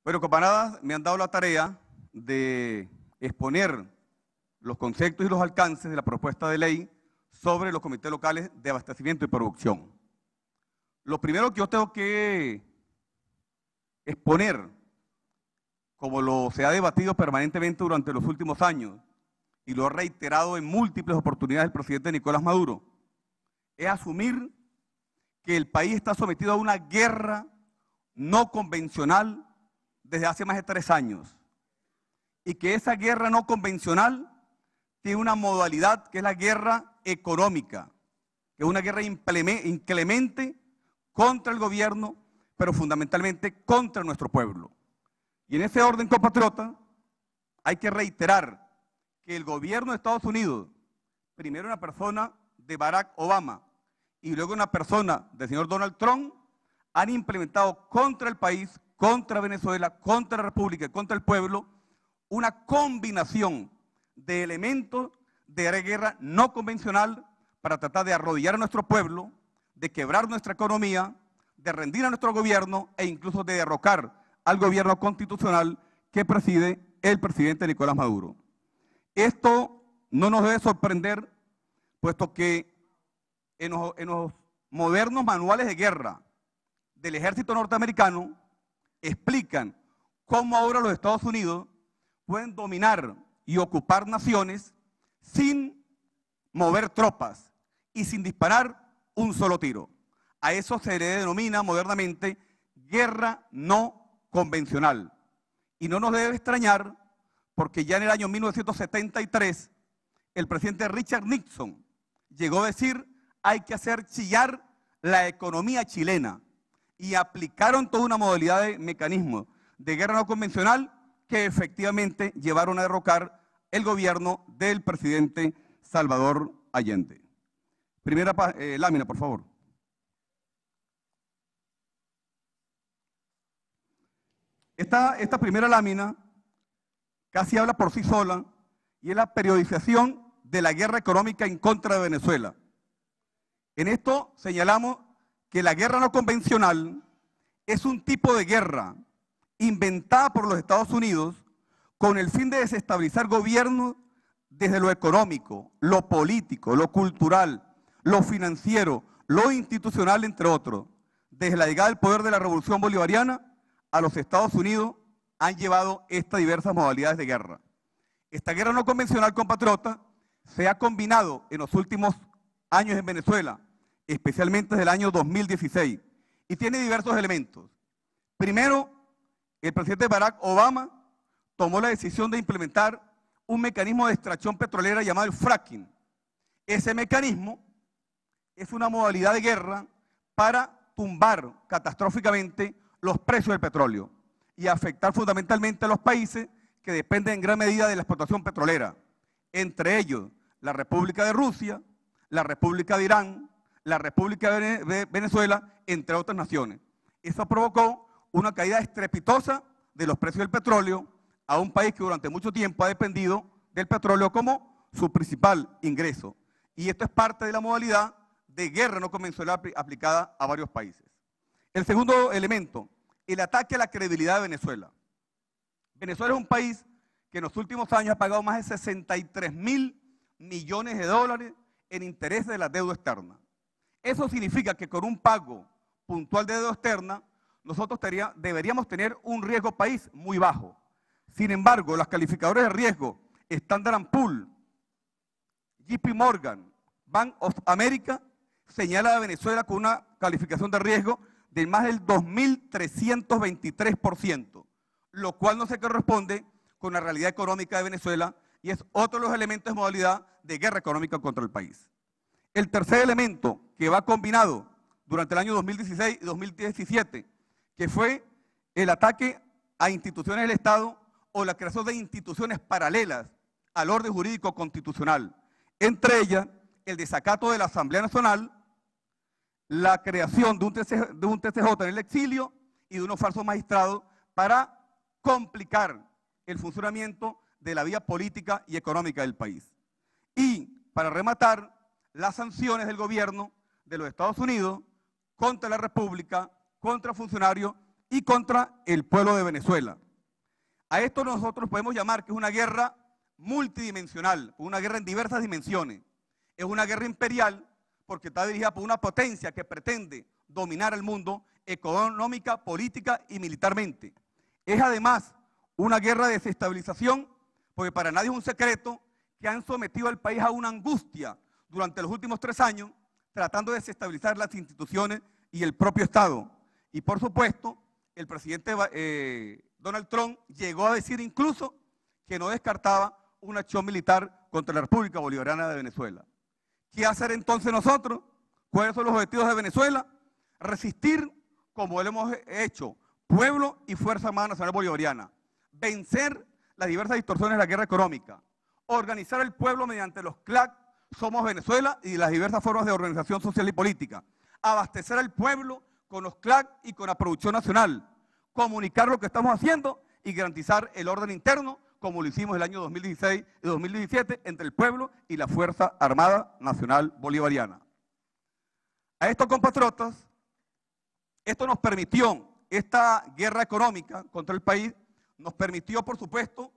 Bueno, camaradas, me han dado la tarea de exponer los conceptos y los alcances de la propuesta de ley sobre los comités locales de abastecimiento y producción. Lo primero que yo tengo que exponer, como lo se ha debatido permanentemente durante los últimos años, y lo ha reiterado en múltiples oportunidades el presidente Nicolás Maduro, es asumir que el país está sometido a una guerra no convencional desde hace más de 3 años, y que esa guerra no convencional tiene una modalidad que es la guerra económica, que es una guerra inclemente contra el gobierno, pero fundamentalmente contra nuestro pueblo. Y en ese orden, compatriota, hay que reiterar que el gobierno de Estados Unidos, primero una persona de Barack Obama y luego una persona del señor Donald Trump, han implementado contra el país, contra Venezuela, contra la República y contra el pueblo, una combinación de elementos de guerra no convencional para tratar de arrodillar a nuestro pueblo, de quebrar nuestra economía, de rendir a nuestro gobierno e incluso de derrocar al gobierno constitucional que preside el presidente Nicolás Maduro. Esto no nos debe sorprender, puesto que en los modernos manuales de guerra del ejército norteamericano explican cómo ahora los Estados Unidos pueden dominar y ocupar naciones sin mover tropas y sin disparar un solo tiro. A eso se le denomina modernamente guerra no convencional. Y no nos debe extrañar porque ya en el año 1973 el presidente Richard Nixon llegó a decir: hay que hacer chillar la economía chilena, y aplicaron toda una modalidad de mecanismos de guerra no convencional que efectivamente llevaron a derrocar el gobierno del presidente Salvador Allende. Primera lámina, por favor. Esta primera lámina casi habla por sí sola y es la periodización de la guerra económica en contra de Venezuela. En esto señalamos que la guerra no convencional es un tipo de guerra inventada por los Estados Unidos con el fin de desestabilizar gobiernos desde lo económico, lo político, lo cultural, lo financiero, lo institucional, entre otros. Desde la llegada del poder de la Revolución Bolivariana a los Estados Unidos han llevado estas diversas modalidades de guerra. Esta guerra no convencional, compatriota, se ha combinado en los últimos años en Venezuela, especialmente desde el año 2016, y tiene diversos elementos. Primero, el presidente Barack Obama tomó la decisión de implementar un mecanismo de extracción petrolera llamado el fracking. Ese mecanismo es una modalidad de guerra para tumbar catastróficamente los precios del petróleo y afectar fundamentalmente a los países que dependen en gran medida de la explotación petrolera, entre ellos la República de Rusia, la República de Irán, la República de Venezuela, entre otras naciones. Eso provocó una caída estrepitosa de los precios del petróleo a un país que durante mucho tiempo ha dependido del petróleo como su principal ingreso. Y esto es parte de la modalidad de guerra no convencional aplicada a varios países. El segundo elemento, el ataque a la credibilidad de Venezuela. Venezuela es un país que en los últimos años ha pagado más de 63.000 millones de dólares en intereses de la deuda externa. Eso significa que con un pago puntual de deuda externa, nosotros deberíamos tener un riesgo país muy bajo. Sin embargo, los calificadores de riesgo Standard & Poor's, JP Morgan, Bank of America, señala a Venezuela con una calificación de riesgo de más del 2.323%, lo cual no se corresponde con la realidad económica de Venezuela y es otro de los elementos de modalidad de guerra económica contra el país. El tercer elemento que va combinado durante el año 2016 y 2017, que fue el ataque a instituciones del Estado o la creación de instituciones paralelas al orden jurídico constitucional, entre ellas el desacato de la Asamblea Nacional, la creación de un TCJ en el exilio y de unos falsos magistrados para complicar el funcionamiento de la vía política y económica del país. Y para rematar, las sanciones del gobierno de los Estados Unidos contra la República, contra funcionarios y contra el pueblo de Venezuela. A esto nosotros podemos llamar que es una guerra multidimensional, una guerra en diversas dimensiones. Es una guerra imperial porque está dirigida por una potencia que pretende dominar el mundo económica, política y militarmente. Es además una guerra de desestabilización porque para nadie es un secreto que han sometido al país a una angustia durante los últimos 3 años tratando de desestabilizar las instituciones y el propio Estado. Y por supuesto, el presidente Donald Trump llegó a decir incluso que no descartaba una acción militar contra la República Bolivariana de Venezuela. ¿Qué hacer entonces nosotros? ¿Cuáles son los objetivos de Venezuela? Resistir como lo hemos hecho, pueblo y Fuerza Armada Nacional Bolivariana. Vencer las diversas distorsiones de la guerra económica. Organizar el pueblo mediante los CLAC, Somos Venezuela y las diversas formas de organización social y política. Abastecer al pueblo con los CLAC y con la producción nacional. Comunicar lo que estamos haciendo y garantizar el orden interno, como lo hicimos el año 2016 y 2017 entre el pueblo y la Fuerza Armada Nacional Bolivariana. A estos compatriotas, esto nos permitió, esta guerra económica contra el país, nos permitió, por supuesto,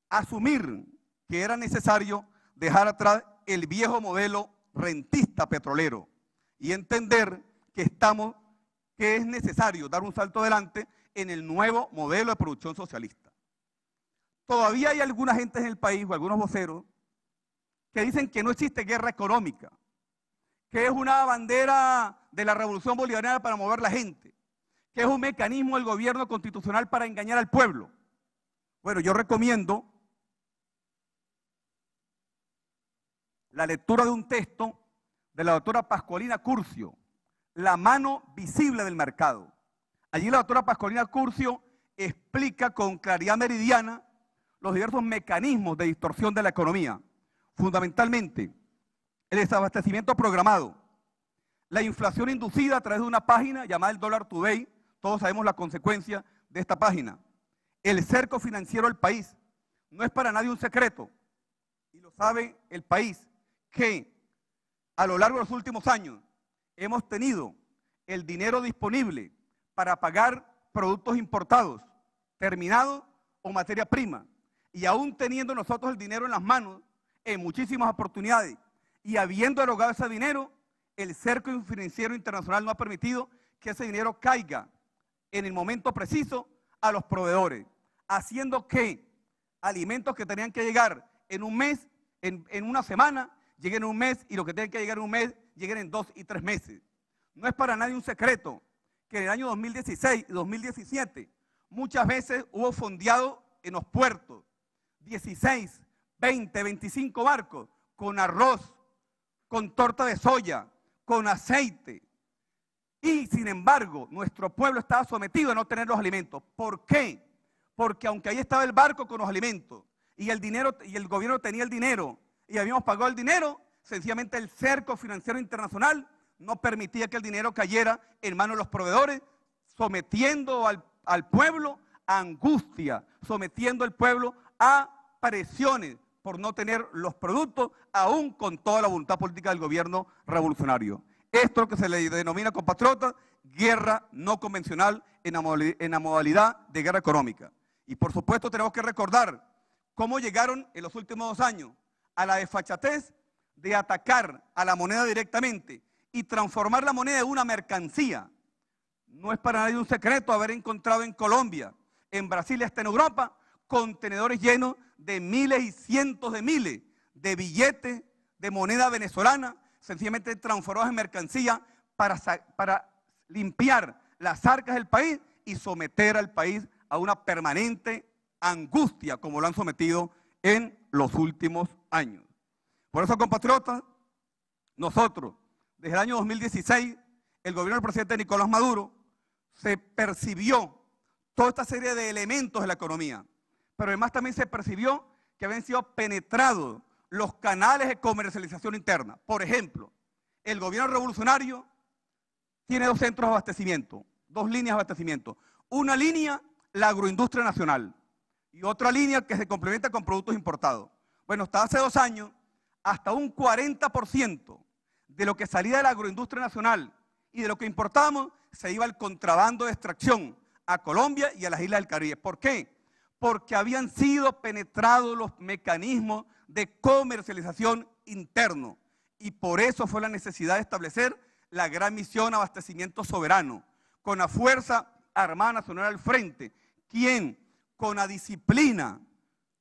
asumir que era necesario dejar atrás el viejo modelo rentista petrolero y entender que es necesario dar un salto adelante en el nuevo modelo de producción socialista. Todavía hay alguna gente en el país o algunos voceros que dicen que no existe guerra económica, que es una bandera de la revolución bolivariana para mover la gente, que es un mecanismo del gobierno constitucional para engañar al pueblo. Bueno, yo recomiendo la lectura de un texto de la doctora Pascualina Curcio, La mano visible del mercado. Allí la doctora Pascualina Curcio explica con claridad meridiana los diversos mecanismos de distorsión de la economía, fundamentalmente el desabastecimiento programado, la inflación inducida a través de una página llamada el Dollar Today, todos sabemos la consecuencia de esta página, el cerco financiero del país. No es para nadie un secreto, y lo sabe el país, que a lo largo de los últimos años hemos tenido el dinero disponible para pagar productos importados, terminados o materia prima, y aún teniendo nosotros el dinero en las manos en muchísimas oportunidades y habiendo erogado ese dinero, el cerco financiero internacional no ha permitido que ese dinero caiga en el momento preciso a los proveedores, haciendo que alimentos que tenían que llegar en un mes, en una semana, lleguen en un mes, y lo que tienen que llegar en un mes, lleguen en 2 y 3 meses. No es para nadie un secreto que en el año 2016 y 2017 muchas veces hubo fondeado en los puertos 16, 20, 25 barcos con arroz, con torta de soya, con aceite. Y sin embargo, nuestro pueblo estaba sometido a no tener los alimentos. ¿Por qué? Porque aunque ahí estaba el barco con los alimentos y el dinero, y el gobierno tenía el dinero y habíamos pagado el dinero, sencillamente el cerco financiero internacional no permitía que el dinero cayera en manos de los proveedores, sometiendo al pueblo a angustia, sometiendo al pueblo a presiones por no tener los productos, aún con toda la voluntad política del gobierno revolucionario. Esto es lo que se le denomina, compatriotas, guerra no convencional en la modalidad de guerra económica. Y por supuesto tenemos que recordar cómo llegaron en los últimos 2 años a la desfachatez de atacar a la moneda directamente y transformar la moneda en una mercancía. No es para nadie un secreto haber encontrado en Colombia, en Brasil y hasta en Europa, contenedores llenos de miles y cientos de miles de billetes de moneda venezolana, sencillamente transformados en mercancía para limpiar las arcas del país y someter al país a una permanente angustia, como lo han sometido en los últimos años. Por eso, compatriotas, nosotros, desde el año 2016, el gobierno del presidente Nicolás Maduro se percibió toda esta serie de elementos de la economía, pero además también se percibió que habían sido penetrados los canales de comercialización interna. Por ejemplo, el gobierno revolucionario tiene 2 centros de abastecimiento, 2 líneas de abastecimiento. Una línea, la agroindustria nacional, y otra línea que se complementa con productos importados. Bueno, hasta hace 2 años, hasta un 40% de lo que salía de la agroindustria nacional y de lo que importábamos se iba al contrabando de extracción, a Colombia y a las islas del Caribe. ¿Por qué? Porque habían sido penetrados los mecanismos de comercialización interno y por eso fue la necesidad de establecer la gran misión abastecimiento soberano, con la Fuerza Armada Nacional al frente, quien con la disciplina,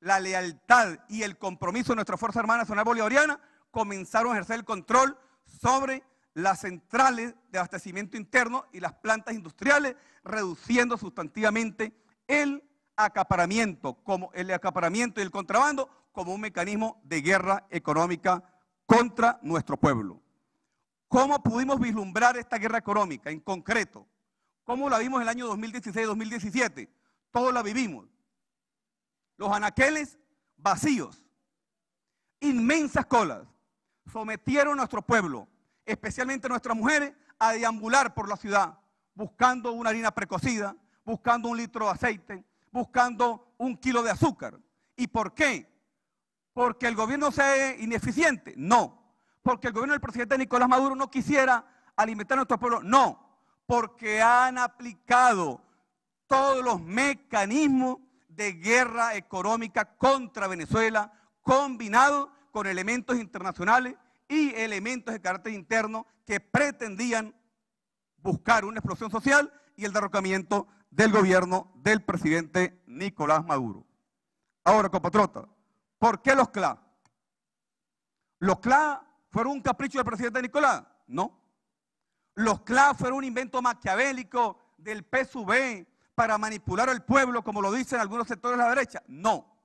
la lealtad y el compromiso de nuestra Fuerza Armada Nacional Bolivariana comenzaron a ejercer el control sobre las centrales de abastecimiento interno y las plantas industriales, reduciendo sustantivamente el acaparamiento y el contrabando como un mecanismo de guerra económica contra nuestro pueblo. ¿Cómo pudimos vislumbrar esta guerra económica en concreto? ¿Cómo la vimos en el año 2016-2017? Todos la vivimos. Los anaqueles vacíos, inmensas colas, sometieron a nuestro pueblo, especialmente a nuestras mujeres, a deambular por la ciudad, buscando una harina precocida, buscando un litro de aceite, buscando un kilo de azúcar. ¿Y por qué? ¿Porque el gobierno sea ineficiente? No. ¿Porque el gobierno del presidente Nicolás Maduro no quisiera alimentar a nuestro pueblo? No. Porque han aplicado todos los mecanismos de guerra económica contra Venezuela, combinados con elementos internacionales y elementos de carácter interno que pretendían buscar una explosión social y el derrocamiento del gobierno del presidente Nicolás Maduro. Ahora, compatriotas, ¿por qué los CLA? ¿Los CLA fueron un capricho del presidente Nicolás? No. ¿Los CLA fueron un invento maquiavélico del PSUV para manipular al pueblo, como lo dicen algunos sectores de la derecha? No.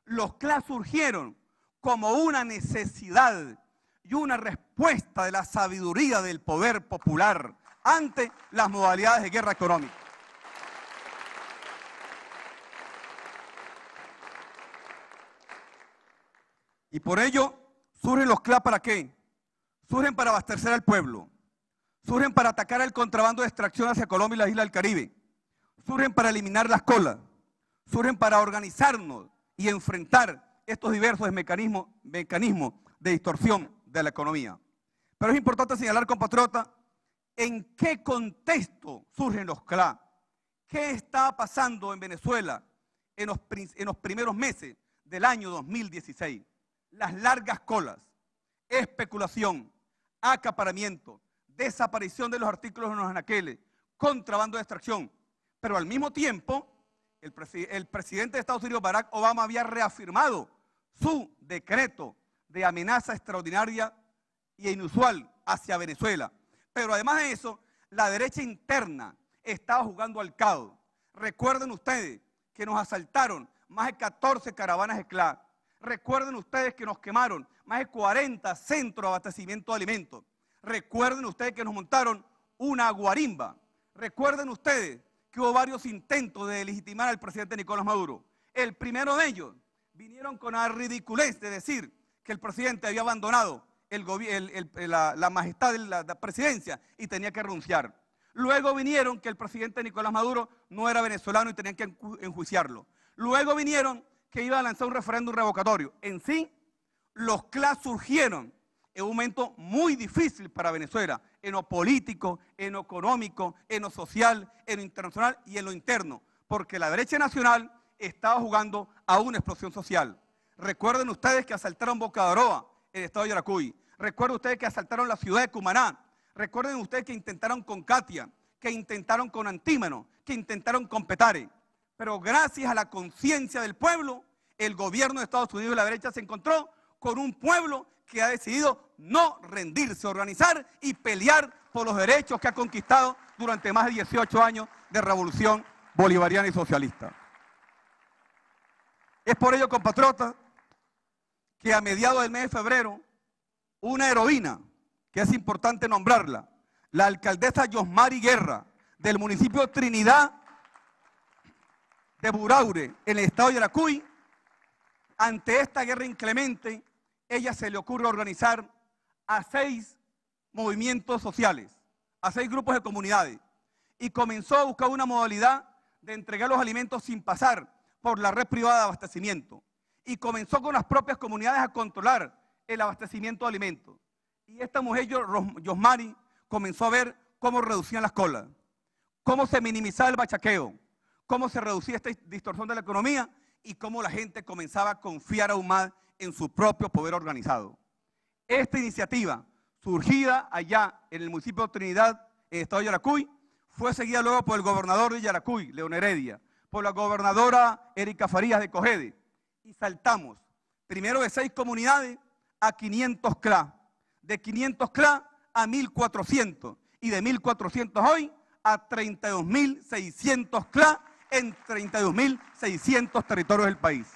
Los CLA surgieron como una necesidad y una respuesta de la sabiduría del poder popular ante las modalidades de guerra económica. Y por ello surgen los CLA, ¿para qué? Surgen para abastecer al pueblo, surgen para atacar el contrabando de extracción hacia Colombia y las islas del Caribe, surgen para eliminar las colas, surgen para organizarnos y enfrentar estos diversos mecanismos de distorsión de la economía. Pero es importante señalar, compatriota, en qué contexto surgen los CLA, qué está pasando en Venezuela en los primeros meses del año 2016. Las largas colas, especulación, acaparamiento, desaparición de los artículos en los anaqueles, contrabando de extracción. Pero al mismo tiempo, el presidente de Estados Unidos, Barack Obama, había reafirmado su decreto de amenaza extraordinaria e inusual hacia Venezuela. Pero además de eso, la derecha interna estaba jugando al cabo. Recuerden ustedes que nos asaltaron más de 14 caravanas de CLA. Recuerden ustedes que nos quemaron más de 40 centros de abastecimiento de alimentos. Recuerden ustedes que nos montaron una guarimba. Recuerden ustedes que hubo varios intentos de legitimar al presidente Nicolás Maduro. El primero de ellos vinieron con la ridiculez de decir que el presidente había abandonado la majestad de la presidencia y tenía que renunciar. Luego vinieron que el presidente Nicolás Maduro no era venezolano y tenían que enjuiciarlo. Luego vinieron que iba a lanzar un referéndum revocatorio. En sí, los CLA surgieron en un momento muy difícil para Venezuela, en lo político, en lo económico, en lo social, en lo internacional y en lo interno, porque la derecha nacional estaba jugando a una explosión social. Recuerden ustedes que asaltaron Boca de Aroa, el estado de Yaracuy. Recuerden ustedes que asaltaron la ciudad de Cumaná. Recuerden ustedes que intentaron con Katia, que intentaron con Antímano, que intentaron con Petare. Pero gracias a la conciencia del pueblo, el gobierno de Estados Unidos y la derecha se encontró con un pueblo que ha decidido no rendirse, organizar y pelear por los derechos que ha conquistado durante más de 18 años de revolución bolivariana y socialista. Es por ello, compatriotas, que a mediados del mes de febrero, una heroína, que es importante nombrarla, la alcaldesa Yosmari Guerra, del municipio de Trinidad de Buraure, en el estado de Yaracuy, ante esta guerra inclemente, ella se le ocurre organizar a 6 movimientos sociales, a 6 grupos de comunidades, y comenzó a buscar una modalidad de entregar los alimentos sin pasar por la red privada de abastecimiento, y comenzó con las propias comunidades a controlar el abastecimiento de alimentos. Y esta mujer, Yosmari, comenzó a ver cómo reducían las colas, cómo se minimizaba el bachaqueo, cómo se reducía esta distorsión de la economía y cómo la gente comenzaba a confiar aún más en su propio poder organizado. Esta iniciativa, surgida allá en el municipio de Trinidad, en el estado de Yaracuy, fue seguida luego por el gobernador de Yaracuy, León Heredia, por la gobernadora Erika Farías de Cogede, y saltamos primero de 6 comunidades a 500 CLA, de 500 CLA a 1.400 y de 1.400 hoy a 32.600 CLA en 32.600 territorios del país.